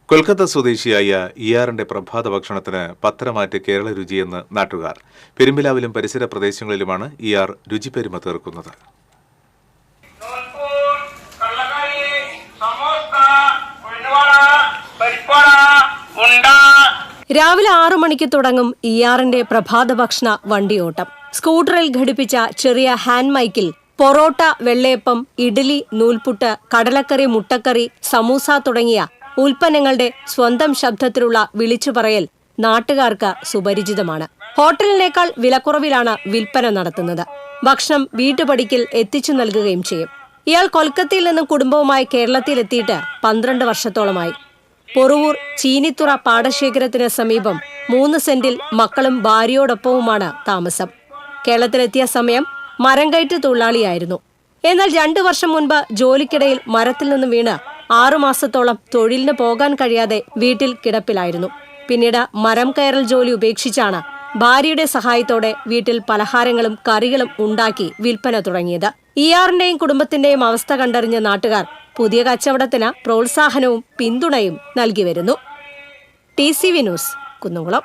കൊൽക്കത്ത സ്വദേശിയായ ഇയാറിന്റെ പ്രഭാത ഭക്ഷണത്തിന് പത്തരമാറ്റ് കേരള രുചിയെന്ന് നാട്ടുകാർ. പെരുമ്പിലാവിലും പരിസര പ്രദേശങ്ങളിലുമാണ് ഇയാർ രുചിപ്പെരുമ തീർക്കുന്നത്. രാവിലെ 6 മണിക്ക് തുടങ്ങും ഇയാറിന്റെ പ്രഭാത ഭക്ഷണ വണ്ടിയോട്ടം. സ്കൂട്ടറിൽ ഘടിപ്പിച്ച ചെറിയ ഹാൻഡ് മൈക്കിൽ പൊറോട്ട, വെള്ളയപ്പം, ഇഡ്ഡലി, നൂൽപുട്ട്, കടലക്കറി, മുട്ടക്കറി, സമൂസ തുടങ്ങിയ ഉൽപ്പന്നങ്ങളുടെ സ്വന്തം ശബ്ദത്തിലുള്ള വിളിച്ചുപറയൽ നാട്ടുകാർക്ക് സുപരിചിതമാണ്. ഹോട്ടലിനേക്കാൾ വിലക്കുറവിലാണ് വിൽപ്പന നടത്തുന്നത്. ഭക്ഷണം വീട്ടുപടിക്കൽ എത്തിച്ചു നൽകുകയും ചെയ്യും. ഇയാൾ കൊൽക്കത്തയിൽ നിന്നും കുടുംബവുമായി കേരളത്തിലെത്തിയിട്ട് 12 വർഷത്തോളമായി. പൊറുവൂർ ചീനിത്തുറ പാടശേഖരത്തിന് സമീപം 3 സെന്റിൽ മക്കളും ഭാര്യയോടൊപ്പവുമാണ് താമസം. കേരളത്തിലെത്തിയ സമയം മരം കയറ്റ് തൊഴിലാളിയായിരുന്നു. എന്നാൽ 2 വർഷം മുൻപ് ജോലിക്കിടയിൽ മരത്തിൽ നിന്ന് വീണ് 6 മാസത്തോളം തൊഴിലിന് പോകാൻ കഴിയാതെ വീട്ടിൽ കിടപ്പിലായിരുന്നു. പിന്നീട് മരം കയറൽ ജോലി ഉപേക്ഷിച്ചാണ് ഭാര്യയുടെ സഹായത്തോടെ വീട്ടിൽ പലഹാരങ്ങളും കറികളും ഉണ്ടാക്കി വിൽപ്പന തുടങ്ങിയത്. ഇയാറിന്റെയും കുടുംബത്തിന്റെയും അവസ്ഥ കണ്ടറിഞ്ഞ നാട്ടുകാർ പുതിയ കച്ചവടത്തിന് പ്രോത്സാഹനവും പിന്തുണയും നൽകി വരുന്നു. TCV news, Kunnamkulam.